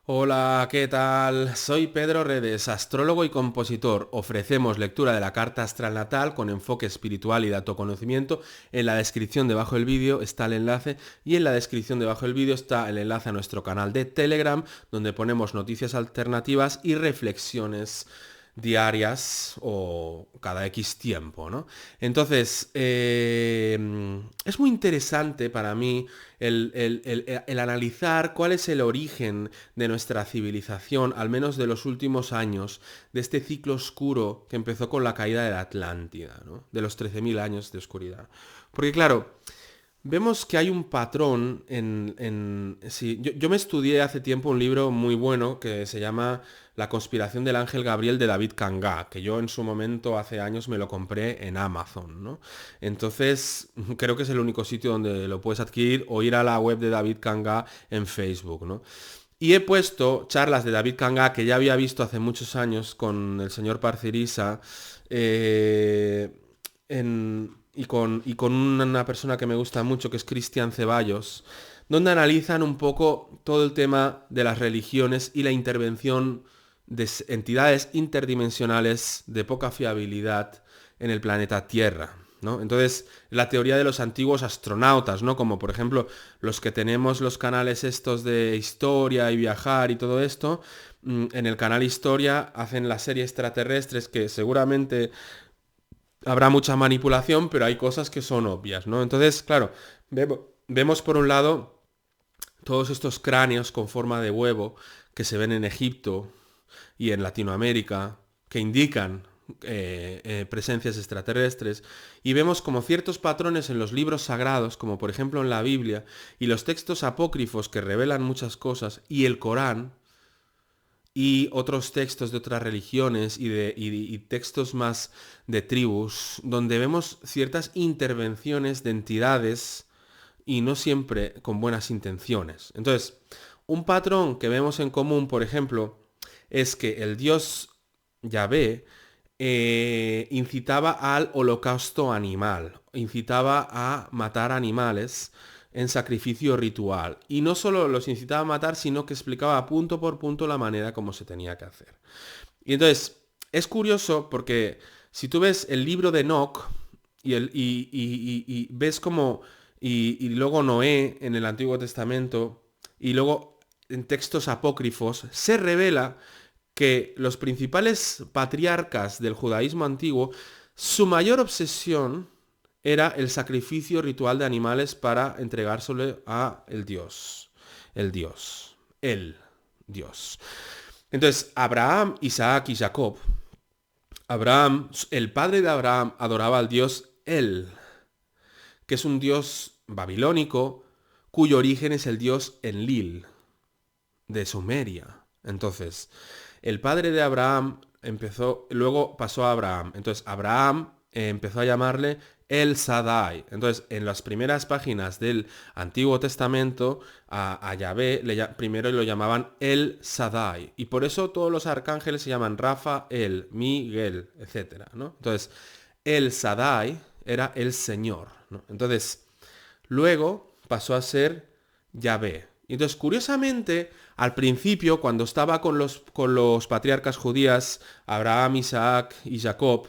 Hola, ¿qué tal? Soy Pedro Redes, astrólogo y compositor. Ofrecemos lectura de la carta astral natal con enfoque espiritual y de autoconocimiento. En la descripción debajo del vídeo está el enlace y en la descripción debajo del vídeo está el enlace a nuestro canal de Telegram, donde ponemos noticias alternativas y reflexiones diarias o cada X tiempo, ¿no? Entonces, es muy interesante para mí el analizar cuál es el origen de nuestra civilización, al menos de los últimos años, de este ciclo oscuro que empezó con la caída de la Atlántida, ¿no? De los 13.000 años de oscuridad. Porque claro, vemos que hay un patrón sí, yo me estudié hace tiempo un libro muy bueno que se llama La conspiración del ángel Gabriel de David Kanga, que yo en su momento, hace años, me lo compré en Amazon, ¿no? Entonces, creo que es el único sitio donde lo puedes adquirir o ir a la web de David Kanga en Facebook, ¿no? Y he puesto charlas de David Kanga que ya había visto hace muchos años con el señor Parcerisa, eh, y con una persona que me gusta mucho, que es Cristian Ceballos, donde analizan un poco todo el tema de las religiones y la intervención de entidades interdimensionales de poca fiabilidad en el planeta Tierra, ¿no? Entonces, la teoría de los antiguos astronautas, ¿no? Como por ejemplo los que tenemos los canales estos de historia y viajar y todo esto, en el canal Historia hacen la serie Extraterrestres, que seguramente habrá mucha manipulación, pero hay cosas que son obvias, ¿no? Entonces, claro, vemos por un lado todos estos cráneos con forma de huevo que se ven en Egipto y en Latinoamérica, que indican presencias extraterrestres, y vemos como ciertos patrones en los libros sagrados, como por ejemplo en la Biblia, y los textos apócrifos que revelan muchas cosas, y el Corán, y otros textos de otras religiones y textos más de tribus, donde vemos ciertas intervenciones de entidades y no siempre con buenas intenciones. Entonces, un patrón que vemos en común, por ejemplo, es que el dios Yahvé incitaba al holocausto animal, incitaba a matar animales en sacrificio ritual. Y no solo los incitaba a matar, sino que explicaba punto por punto la manera como se tenía que hacer. Y entonces, es curioso porque si tú ves el libro de Enoch y ves como, y luego Noé en el Antiguo Testamento, y luego en textos apócrifos, se revela que los principales patriarcas del judaísmo antiguo, su mayor obsesión era el sacrificio ritual de animales para entregárselo a el Dios, el Dios. Entonces, Abraham, Isaac y Jacob, Abraham, el padre de Abraham, adoraba al Dios El, que es un dios babilónico cuyo origen es el dios Enlil, de Sumeria. Entonces, el padre de Abraham empezó, luego pasó a Abraham. Entonces, Abraham empezó a llamarle El Sadai. Entonces, en las primeras páginas del Antiguo Testamento, a Yahvé primero lo llamaban El Sadai. Y por eso todos los arcángeles se llaman Rafael, Miguel, etcétera, ¿no? Entonces, El Sadai era el Señor, ¿no? Entonces, luego pasó a ser Yahvé. Y entonces, curiosamente, al principio, cuando estaba con los patriarcas judías, Abraham, Isaac y Jacob,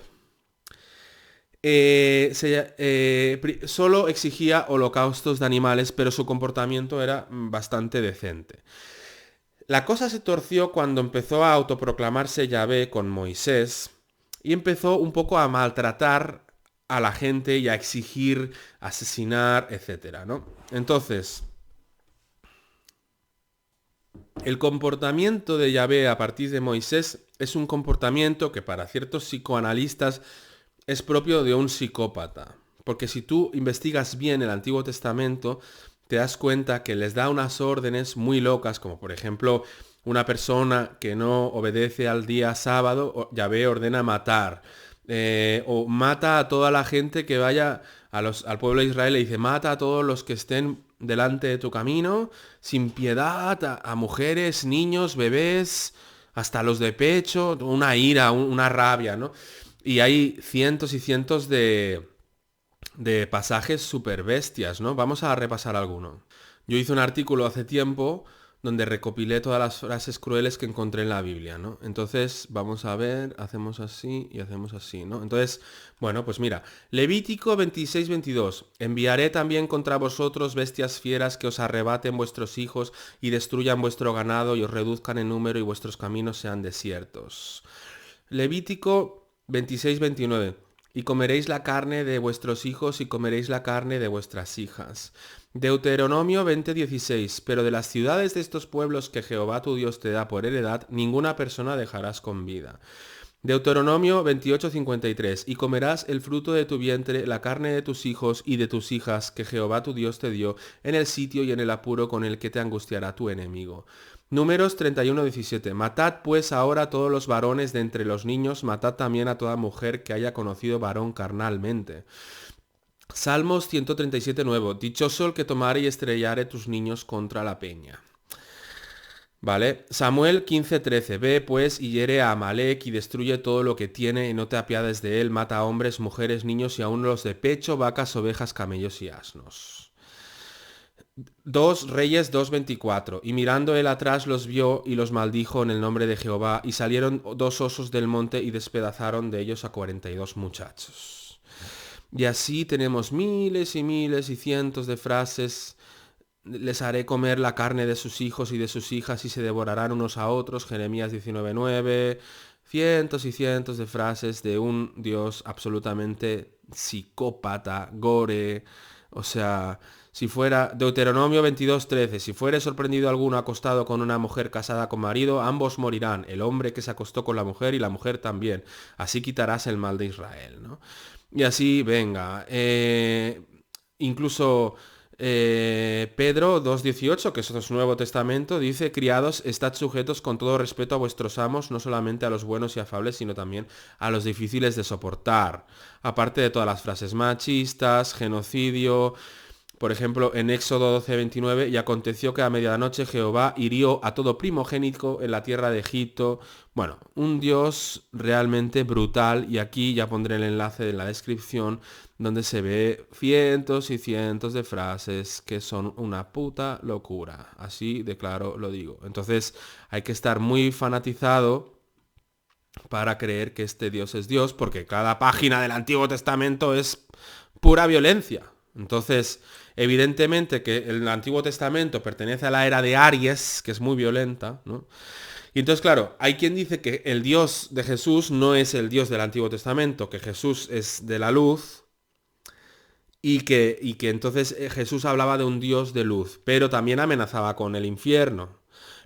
solo exigía holocaustos de animales, pero su comportamiento era bastante decente. La cosa se torció cuando empezó a autoproclamarse Yahvé con Moisés y empezó un poco a maltratar a la gente y a exigir, asesinar, etcétera, ¿no? Entonces, el comportamiento de Yahvé a partir de Moisés es un comportamiento que para ciertos psicoanalistas es propio de un psicópata. Porque si tú investigas bien el Antiguo Testamento, te das cuenta que les da unas órdenes muy locas, como por ejemplo una persona que no obedece al día sábado, Yahvé ordena matar. O mata a toda la gente que vaya al pueblo de Israel, le dice, mata a todos los que estén delante de tu camino, sin piedad, a mujeres, niños, bebés, hasta los de pecho, una ira, una rabia, ¿no? Y hay cientos y cientos de pasajes super bestias, ¿no? Vamos a repasar alguno. Yo hice un artículo hace tiempo donde recopilé todas las frases crueles que encontré en la Biblia, ¿no? Entonces, vamos a ver, hacemos así y hacemos así, ¿no? Entonces, bueno, pues mira, Levítico 26-22, enviaré también contra vosotros bestias fieras que os arrebaten vuestros hijos y destruyan vuestro ganado y os reduzcan en número y vuestros caminos sean desiertos. Levítico 26-29, y comeréis la carne de vuestros hijos y comeréis la carne de vuestras hijas. Deuteronomio 20:16, pero de las ciudades de estos pueblos que Jehová tu Dios te da por heredad, ninguna persona dejarás con vida. Deuteronomio 28:53, y comerás el fruto de tu vientre, la carne de tus hijos y de tus hijas, que Jehová tu Dios te dio, en el sitio y en el apuro con el que te angustiará tu enemigo. Números 31:17, matad pues ahora a todos los varones de entre los niños, matad también a toda mujer que haya conocido varón carnalmente. Salmos 137 nuevo, dichoso el que tomare y estrellare tus niños contra la peña. ¿Vale? Samuel 15:13, ve pues y hiere a Amalek y destruye todo lo que tiene y no te apiades de él, mata a hombres, mujeres, niños y aun los de pecho, vacas, ovejas, camellos y asnos. 2 Reyes 2:24, y mirando él atrás los vio y los maldijo en el nombre de Jehová, y salieron 2 osos del monte y despedazaron de ellos a 42 muchachos. Y así tenemos miles y miles y cientos de frases. Les haré comer la carne de sus hijos y de sus hijas y se devorarán unos a otros. Jeremías 19:9. Cientos y cientos de frases de un Dios absolutamente psicópata, gore. O sea, si fuera Deuteronomio 22:13, si fuere sorprendido alguno acostado con una mujer casada con marido, ambos morirán, el hombre que se acostó con la mujer y la mujer también. Así quitarás el mal de Israel, ¿no? Y así, venga. Incluso Pedro 2:18, que es Nuevo Testamento, dice, criados, estad sujetos con todo respeto a vuestros amos, no solamente a los buenos y afables, sino también a los difíciles de soportar. Aparte de todas las frases machistas, genocidio. Por ejemplo, en Éxodo 12:29, y aconteció que a medianoche Jehová hirió a todo primogénito en la tierra de Egipto. Bueno, un Dios realmente brutal, y aquí ya pondré el enlace en la descripción, donde se ve cientos y cientos de frases que son una puta locura. Así de claro lo digo. Entonces hay que estar muy fanatizado para creer que este Dios es Dios, porque cada página del Antiguo Testamento es pura violencia. Entonces, evidentemente que el Antiguo Testamento pertenece a la era de Aries, que es muy violenta, ¿no? Y entonces, claro, hay quien dice que el Dios de Jesús no es el Dios del Antiguo Testamento, que Jesús es de la luz y que entonces Jesús hablaba de un Dios de luz, pero también amenazaba con el infierno.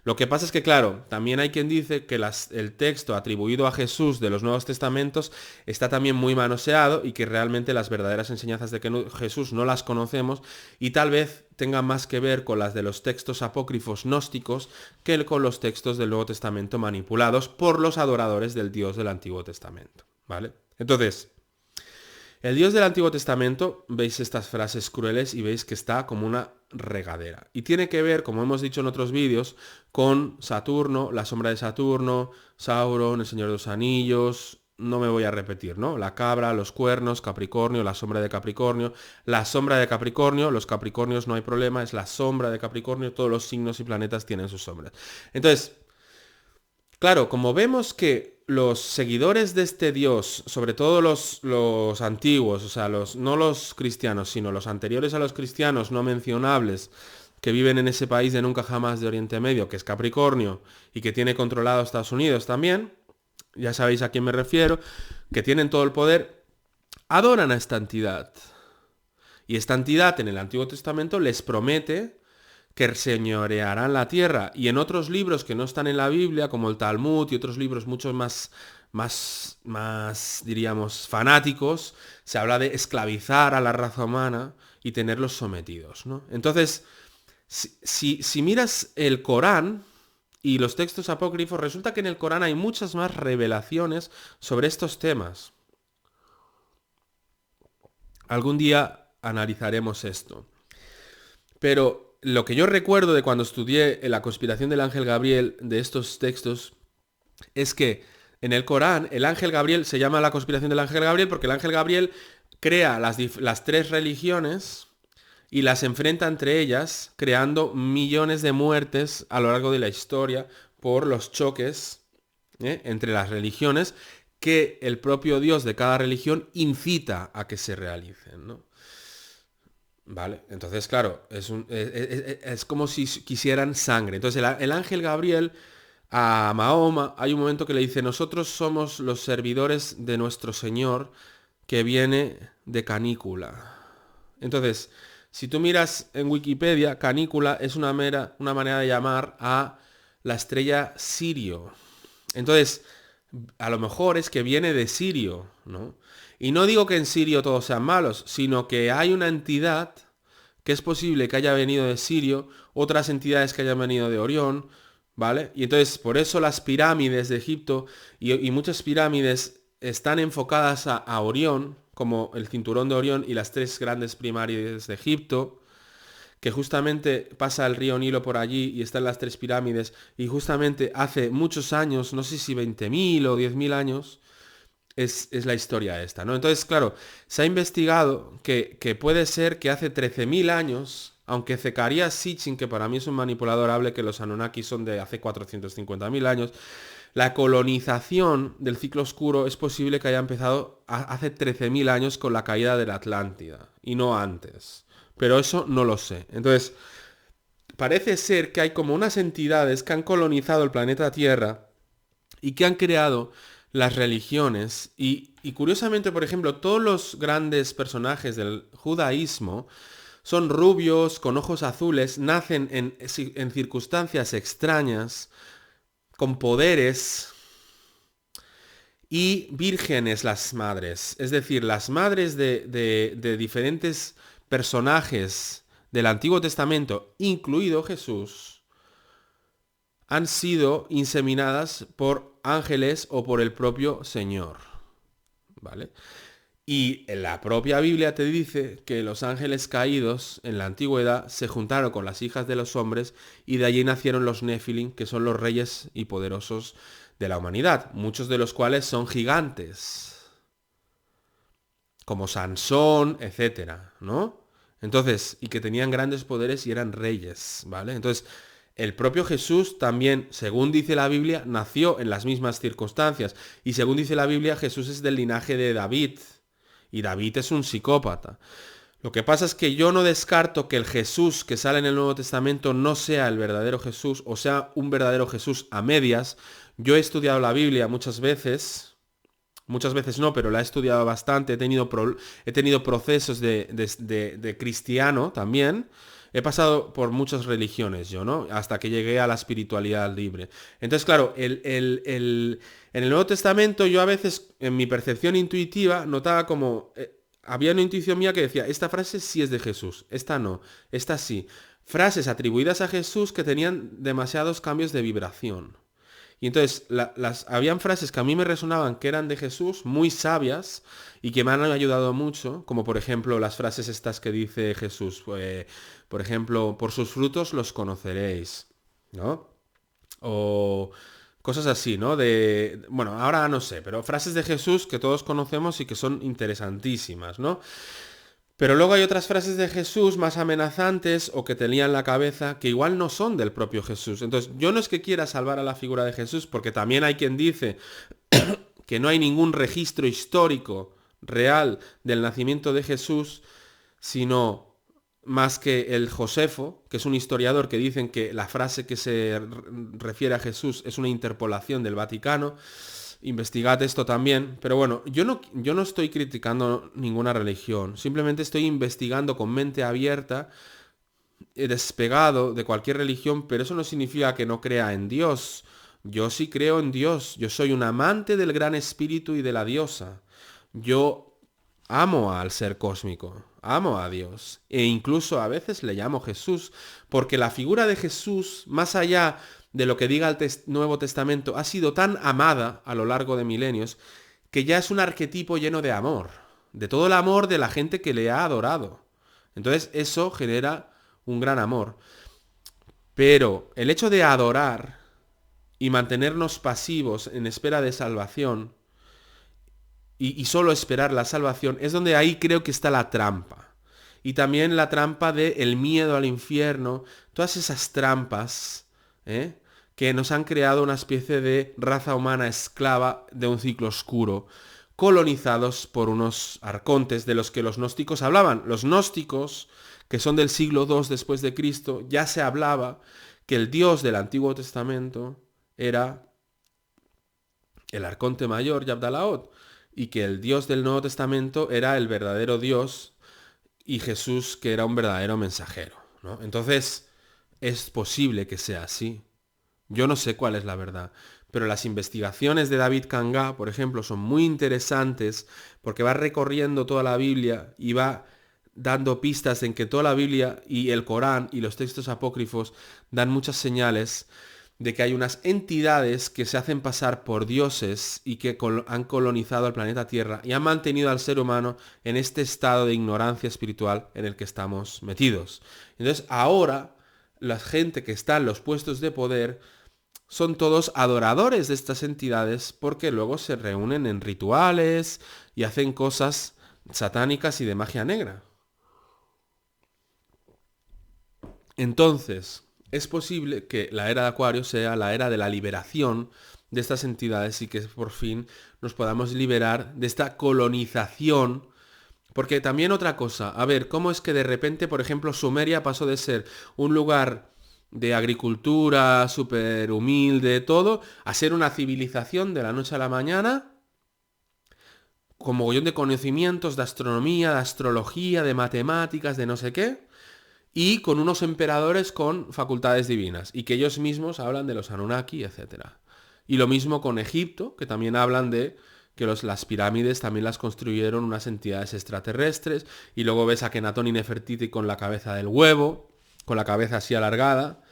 Lo que pasa es que, claro, también hay quien dice que el texto atribuido a Jesús de los Nuevos Testamentos está también muy manoseado y que realmente las verdaderas enseñanzas de Jesús no las conocemos y tal vez tengan más que ver con las de los textos apócrifos gnósticos que con los textos del Nuevo Testamento manipulados por los adoradores del Dios del Antiguo Testamento, ¿vale? Entonces, el Dios del Antiguo Testamento, veis estas frases crueles y veis que está como una regadera. Y tiene que ver, como hemos dicho en otros vídeos, con Saturno, la sombra de Saturno, Sauron, el Señor de los Anillos, no me voy a repetir, ¿no? La cabra, los cuernos, Capricornio, la sombra de Capricornio, la sombra de Capricornio, los Capricornios no hay problema, es la sombra de Capricornio, todos los signos y planetas tienen sus sombras. Entonces, claro, como vemos que los seguidores de este Dios, sobre todo los antiguos, o sea, no los cristianos, sino los anteriores a los cristianos no mencionables, que viven en ese país de nunca jamás de Oriente Medio, que es Capricornio, y que tiene controlado Estados Unidos también, ya sabéis a quién me refiero, que tienen todo el poder, adoran a esta entidad. Y esta entidad en el Antiguo Testamento les promete que señorearán la tierra. Y en otros libros que no están en la Biblia, como el Talmud y otros libros mucho más, diríamos, fanáticos, se habla de esclavizar a la raza humana y tenerlos sometidos, ¿no? Entonces, si miras el Corán y los textos apócrifos, resulta que en el Corán hay muchas más revelaciones sobre estos temas. Algún día analizaremos esto. Pero lo que yo recuerdo de cuando estudié la conspiración del ángel Gabriel, de estos textos, es que en el Corán el ángel Gabriel se llama la conspiración del ángel Gabriel porque el ángel Gabriel crea las 3 religiones y las enfrenta entre ellas, creando millones de muertes a lo largo de la historia por los choques entre las religiones que el propio Dios de cada religión incita a que se realicen, ¿no? ¿Vale? Entonces, claro, es como si quisieran sangre. Entonces, el ángel Gabriel a Mahoma hay un momento que le dice, nosotros somos los servidores de nuestro Señor que viene de Canícula. Entonces, si tú miras en Wikipedia, Canícula es una manera de llamar a la estrella Sirio. Entonces, a lo mejor es que viene de Sirio, ¿no? Y no digo que en Sirio todos sean malos, sino que hay una entidad que es posible que haya venido de Sirio, otras entidades que hayan venido de Orión, ¿vale? Y entonces, por eso las pirámides de Egipto y muchas pirámides están enfocadas a Orión, como el cinturón de Orión y las tres grandes pirámides de Egipto, que justamente pasa el río Nilo por allí y están las tres pirámides, y justamente hace muchos años, no sé si 20.000 o 10.000 años, es la historia esta, ¿no? Entonces, claro, se ha investigado que puede ser que hace 13.000 años, aunque Zecarías Sitchin, que para mí es un manipulador, hable que los Anunnaki son de hace 450.000 años, la colonización del ciclo oscuro es posible que haya empezado hace 13.000 años con la caída de la Atlántida, y no antes. Pero eso no lo sé. Entonces, parece ser que hay como unas entidades que han colonizado el planeta Tierra y que han creado las religiones. Y curiosamente, por ejemplo, todos los grandes personajes del judaísmo son rubios, con ojos azules, nacen en circunstancias extrañas, con poderes y vírgenes las madres. Es decir, las madres de diferentes personajes del Antiguo Testamento, incluido Jesús, han sido inseminadas por ángeles o por el propio Señor. ¿Vale? Y en la propia Biblia te dice que los ángeles caídos en la antigüedad se juntaron con las hijas de los hombres y de allí nacieron los Nefilim, que son los reyes y poderosos de la humanidad, muchos de los cuales son gigantes, como Sansón, etcétera, ¿no? Entonces, y que tenían grandes poderes y eran reyes, ¿vale? Entonces, el propio Jesús también, según dice la Biblia, nació en las mismas circunstancias. Y según dice la Biblia, Jesús es del linaje de David. Y David es un psicópata. Lo que pasa es que yo no descarto que el Jesús que sale en el Nuevo Testamento no sea el verdadero Jesús, o sea, un verdadero Jesús a medias. Yo he estudiado la Biblia muchas veces no, pero la he estudiado bastante, he tenido procesos de cristiano también. He pasado por muchas religiones yo, ¿no? Hasta que llegué a la espiritualidad libre. Entonces, claro, en el Nuevo Testamento yo a veces, en mi percepción intuitiva, notaba como... había una intuición mía que decía, esta frase sí es de Jesús, esta no, esta sí. Frases atribuidas a Jesús que tenían demasiados cambios de vibración. Y entonces habían frases que a mí me resonaban que eran de Jesús, muy sabias, y que me han ayudado mucho, como por ejemplo las frases estas que dice Jesús, por ejemplo, por sus frutos los conoceréis, ¿no? O cosas así, ¿no? Bueno, ahora no sé, pero frases de Jesús que todos conocemos y que son interesantísimas, ¿no? Pero luego hay otras frases de Jesús más amenazantes o que te lían la cabeza que igual no son del propio Jesús. Entonces, yo no es que quiera salvar a la figura de Jesús, porque también hay quien dice que no hay ningún registro histórico real del nacimiento de Jesús, sino más que el Josefo, que es un historiador que dicen que la frase que se refiere a Jesús es una interpolación del Vaticano. Investigad esto también, pero bueno, yo no estoy criticando ninguna religión, simplemente estoy investigando con mente abierta, despegado de cualquier religión, pero eso no significa que no crea en Dios. Yo sí creo en Dios, yo soy un amante del gran espíritu y de la diosa. Yo amo al ser cósmico, amo a Dios, e incluso a veces le llamo Jesús, porque la figura de Jesús, más allá de lo que diga el Nuevo Testamento, ha sido tan amada a lo largo de milenios que ya es un arquetipo lleno de amor, de todo el amor de la gente que le ha adorado. Entonces eso genera un gran amor. Pero el hecho de adorar y mantenernos pasivos en espera de salvación y solo esperar la salvación es donde ahí creo que está la trampa. y también la trampa de el miedo al infierno, todas esas trampas, que nos han creado una especie de raza humana esclava de un ciclo oscuro, colonizados por unos arcontes de los que los gnósticos hablaban. Los gnósticos, que son del siglo II después de Cristo, ya se hablaba que el Dios del Antiguo Testamento era el arconte mayor, Yabdalaot, y que el Dios del Nuevo Testamento era el verdadero Dios y Jesús, que era un verdadero mensajero, ¿no? Entonces, es posible que sea así. Yo no sé cuál es la verdad, pero las investigaciones de David Kangá, por ejemplo, son muy interesantes porque va recorriendo toda la Biblia y va dando pistas en que toda la Biblia y el Corán y los textos apócrifos dan muchas señales de que hay unas entidades que se hacen pasar por dioses y que han colonizado el planeta Tierra y han mantenido al ser humano en este estado de ignorancia espiritual en el que estamos metidos. Entonces, ahora, la gente que está en los puestos de poder son todos adoradores de estas entidades porque luego se reúnen en rituales y hacen cosas satánicas y de magia negra. Entonces, es posible que la era de Acuario sea la era de la liberación de estas entidades y que por fin nos podamos liberar de esta colonización. Porque también otra cosa, a ver, ¿cómo es que de repente, por ejemplo, Sumeria pasó de ser un lugar de agricultura súper humilde, todo, a ser una civilización de la noche a la mañana, con mogollón de conocimientos de astronomía, de astrología, de matemáticas, de no sé qué, y con unos emperadores con facultades divinas, y que ellos mismos hablan de los Anunnaki, etcétera? Y lo mismo con Egipto, que también hablan de que las pirámides también las construyeron unas entidades extraterrestres, y luego ves a Kenatón y Nefertiti con la cabeza del huevo, con la cabeza así alargada,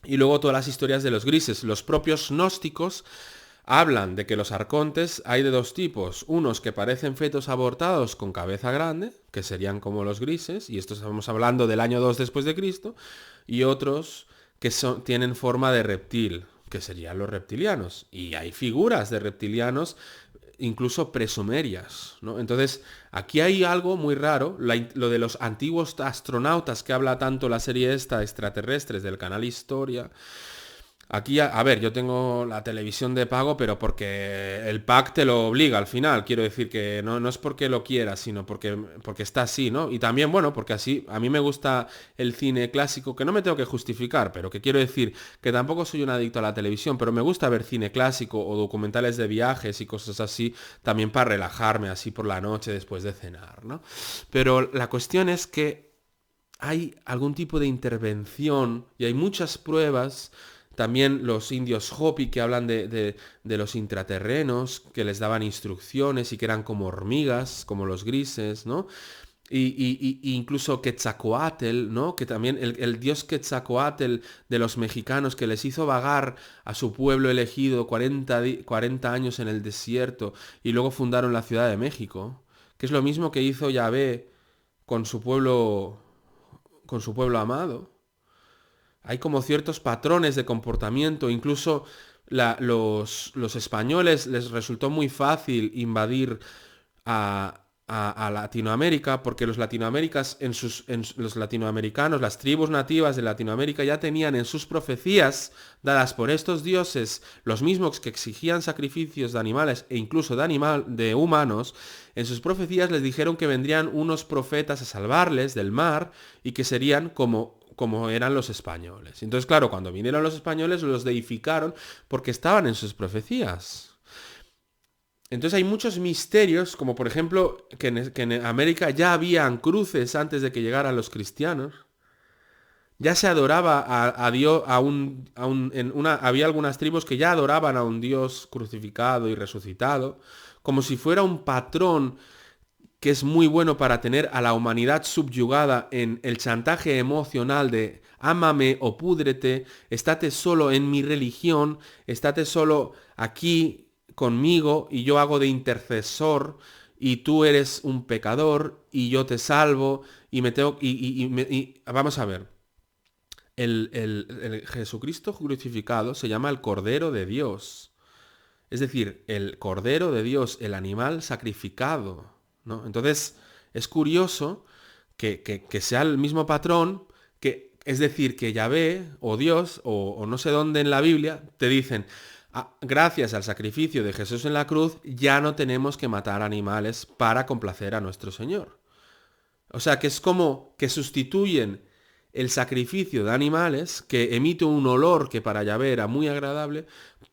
y luego todas las historias de los grises. Los propios gnósticos hablan de que los arcontes hay de dos tipos, unos que parecen fetos abortados con cabeza grande, que serían como los grises, y esto estamos hablando del año 2 después de Cristo, y otros que tienen forma de reptil, que serían los reptilianos. Y hay figuras de reptilianos incluso presumerias, ¿no? Entonces, aquí hay algo muy raro, lo de los antiguos astronautas que habla tanto la serie esta, Extraterrestres, del canal Historia. Aquí, a ver, yo tengo la televisión de pago, pero porque el pack te lo obliga al final. Quiero decir que no es porque lo quieras, sino porque está así, ¿no? Y también, bueno, porque así, a mí me gusta el cine clásico, que no me tengo que justificar, pero que quiero decir que tampoco soy un adicto a la televisión, pero me gusta ver cine clásico o documentales de viajes y cosas así, también para relajarme así por la noche después de cenar, ¿no? Pero la cuestión es que hay algún tipo de intervención y hay muchas pruebas. También los indios Hopi que hablan de los intraterrenos, que les daban instrucciones y que eran como hormigas, como los grises, ¿no? Y incluso Quetzalcóatl, ¿no? Que también el dios Quetzalcóatl de los mexicanos que les hizo vagar a su pueblo elegido 40 años en el desierto y luego fundaron la Ciudad de México, que es lo mismo que hizo Yahvé con con su pueblo amado. Hay como ciertos patrones de comportamiento, incluso los españoles les resultó muy fácil invadir a Latinoamérica, porque los latinoamericanos, los latinoamericanos, las tribus nativas de Latinoamérica ya tenían en sus profecías, dadas por estos dioses, los mismos que exigían sacrificios de animales e incluso de humanos, en sus profecías les dijeron que vendrían unos profetas a salvarles del mar y que serían como eran los españoles. Entonces, claro, cuando vinieron los españoles los deificaron porque estaban en sus profecías. Entonces hay muchos misterios, como por ejemplo que en América ya habían cruces antes de que llegaran los cristianos. Ya se adoraba a Dios, había algunas tribus que ya adoraban a un Dios crucificado y resucitado, como si fuera un patrón que es muy bueno para tener a la humanidad subyugada en el chantaje emocional de ámame o púdrete, estate solo en mi religión, estate solo aquí conmigo y yo hago de intercesor y tú eres un pecador y yo te salvo y me tengo vamos a ver. El Jesucristo crucificado se llama el Cordero de Dios. Es decir, el Cordero de Dios, el animal sacrificado, ¿no? Entonces, es curioso que sea el mismo patrón, es decir, que Yahvé o Dios o no sé dónde en la Biblia te dicen, gracias al sacrificio de Jesús en la cruz, ya no tenemos que matar animales para complacer a nuestro Señor. O sea, que es como que sustituyen el sacrificio de animales, que emite un olor que para Yahvé era muy agradable,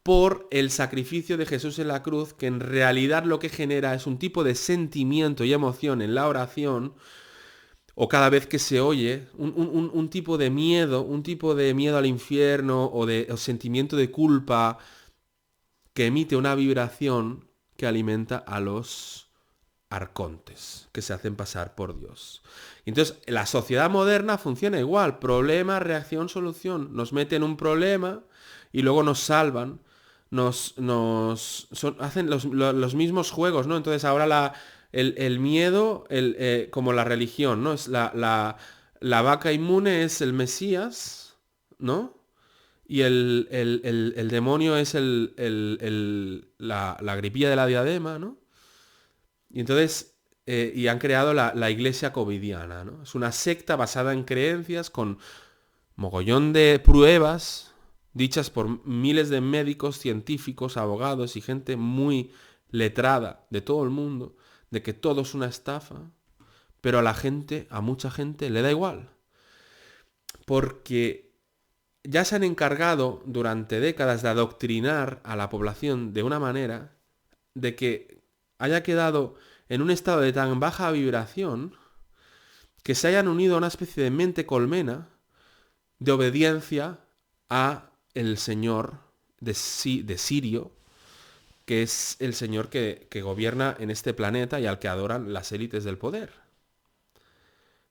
por el sacrificio de Jesús en la cruz, que en realidad lo que genera es un tipo de sentimiento y emoción en la oración, o cada vez que se oye, un tipo de miedo, un tipo de miedo al infierno o sentimiento de culpa, que emite una vibración que alimenta a los arcontes, que se hacen pasar por Dios. Y entonces, la sociedad moderna funciona igual, problema, reacción, solución. Nos meten un problema y luego nos salvan, hacen los mismos juegos, ¿no? Entonces ahora el miedo, como la religión, ¿no? Es la vaca inmune es el Mesías, ¿no? Y el demonio es la gripilla de la diadema, ¿no? Y entonces, y han creado la iglesia covidiana, ¿no? Es una secta basada en creencias con mogollón de pruebas dichas por miles de médicos, científicos, abogados y gente muy letrada de todo el mundo, de que todo es una estafa, pero a mucha gente le da igual. Porque ya se han encargado durante décadas de adoctrinar a la población de una manera de que haya quedado en un estado de tan baja vibración que se hayan unido a una especie de mente colmena de obediencia a el señor de Sirio, que es el señor que gobierna en este planeta y al que adoran las élites del poder.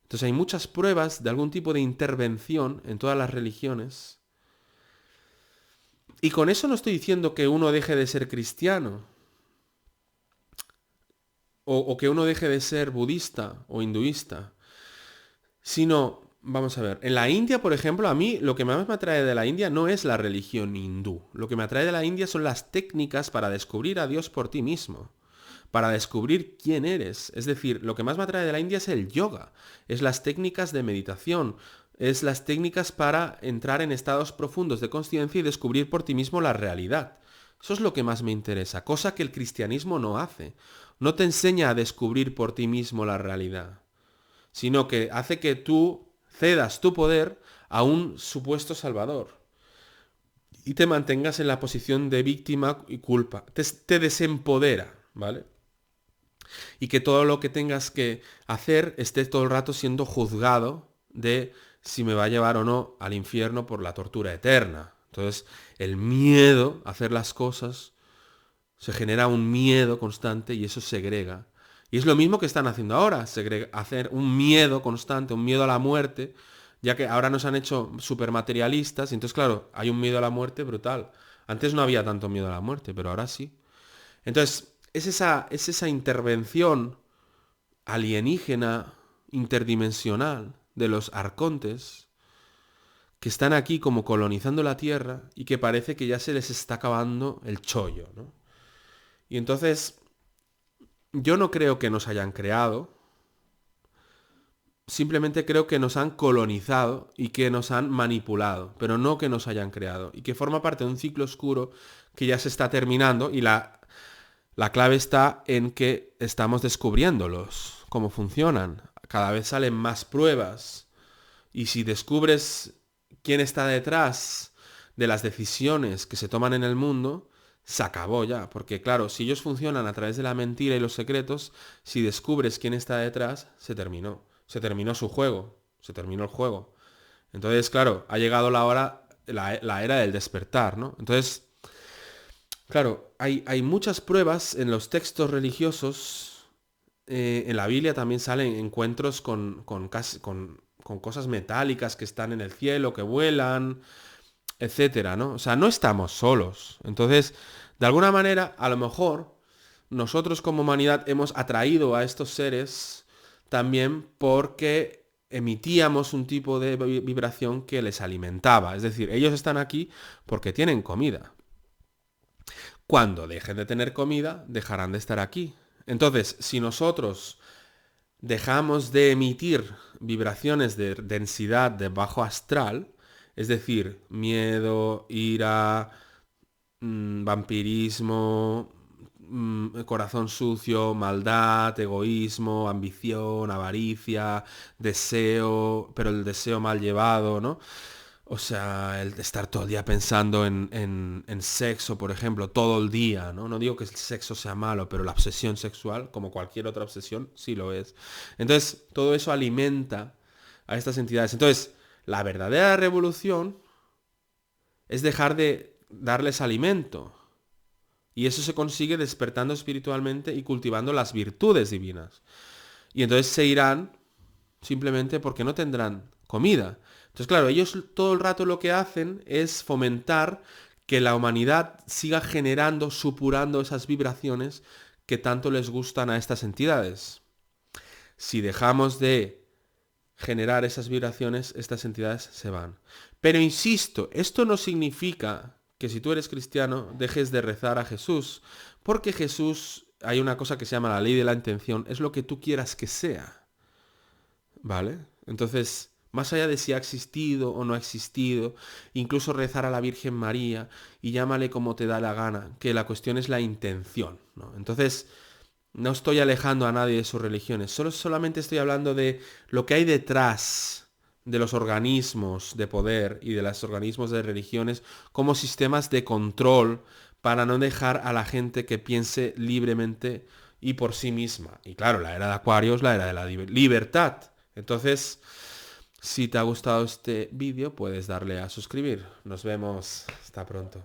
Entonces hay muchas pruebas de algún tipo de intervención en todas las religiones. Y con eso no estoy diciendo que uno deje de ser cristiano, o que uno deje de ser budista o hinduista, sino, vamos a ver, en la India, por ejemplo, a mí lo que más me atrae de la India no es la religión hindú. Lo que me atrae de la India son las técnicas para descubrir a Dios por ti mismo, para descubrir quién eres. Es decir, lo que más me atrae de la India es el yoga, es las técnicas de meditación, es las técnicas para entrar en estados profundos de consciencia y descubrir por ti mismo la realidad. Eso es lo que más me interesa, cosa que el cristianismo no hace. No te enseña a descubrir por ti mismo la realidad, sino que hace que tú cedas tu poder a un supuesto salvador y te mantengas en la posición de víctima y culpa. Te desempodera, ¿vale? Y que todo lo que tengas que hacer esté todo el rato siendo juzgado de si me va a llevar o no al infierno por la tortura eterna. Entonces, el miedo a hacer las cosas, se genera un miedo constante y eso segrega. Y es lo mismo que están haciendo ahora, hacer un miedo constante, un miedo a la muerte, ya que ahora nos han hecho súper materialistas, y entonces claro, hay un miedo a la muerte brutal. Antes no había tanto miedo a la muerte, pero ahora sí. Entonces, es esa intervención alienígena, interdimensional, de los arcontes, que están aquí como colonizando la Tierra y que parece que ya se les está acabando el chollo, ¿no? Y entonces, yo no creo que nos hayan creado, simplemente creo que nos han colonizado y que nos han manipulado, pero no que nos hayan creado, y que forma parte de un ciclo oscuro que ya se está terminando y la clave está en que estamos descubriéndolos, cómo funcionan. Cada vez salen más pruebas y si descubres quién está detrás de las decisiones que se toman en el mundo, se acabó ya. Porque claro, si ellos funcionan a través de la mentira y los secretos, si descubres quién está detrás, se terminó. Se terminó su juego. Se terminó el juego. Entonces, claro, ha llegado la hora, la era del despertar, ¿no? Entonces, claro, hay muchas pruebas en los textos religiosos. En la Biblia también salen encuentros con cosas metálicas que están en el cielo, que vuelan, etcétera, ¿no? O sea, no estamos solos. Entonces, de alguna manera, a lo mejor, nosotros como humanidad hemos atraído a estos seres también porque emitíamos un tipo de vibración que les alimentaba. Es decir, ellos están aquí porque tienen comida. Cuando dejen de tener comida, dejarán de estar aquí. Entonces, si nosotros dejamos de emitir vibraciones de densidad de bajo astral, es decir, miedo, ira, vampirismo, corazón sucio, maldad, egoísmo, ambición, avaricia, deseo, pero el deseo mal llevado, ¿no? O sea, el de estar todo el día pensando en sexo, por ejemplo, todo el día, ¿no? No digo que el sexo sea malo, pero la obsesión sexual, como cualquier otra obsesión, sí lo es. Entonces, todo eso alimenta a estas entidades. Entonces, la verdadera revolución es dejar de darles alimento. Y eso se consigue despertando espiritualmente y cultivando las virtudes divinas. Y entonces se irán simplemente porque no tendrán comida. Entonces, claro, ellos todo el rato lo que hacen es fomentar que la humanidad siga generando, supurando esas vibraciones que tanto les gustan a estas entidades. Si dejamos de generar esas vibraciones, estas entidades se van. Pero insisto, esto no significa que si tú eres cristiano dejes de rezar a Jesús, porque Jesús, hay una cosa que se llama la ley de la intención, es lo que tú quieras que sea. ¿Vale? Entonces, más allá de si ha existido o no ha existido, incluso rezar a la Virgen María y llámale como te da la gana, que la cuestión es la intención, ¿no? Entonces, no estoy alejando a nadie de sus religiones, solamente estoy hablando de lo que hay detrás de los organismos de poder y de los organismos de religiones como sistemas de control para no dejar a la gente que piense libremente y por sí misma. Y claro, la era de Acuario es la era de la libertad. Entonces, si te ha gustado este vídeo, puedes darle a suscribir. Nos vemos. Hasta pronto.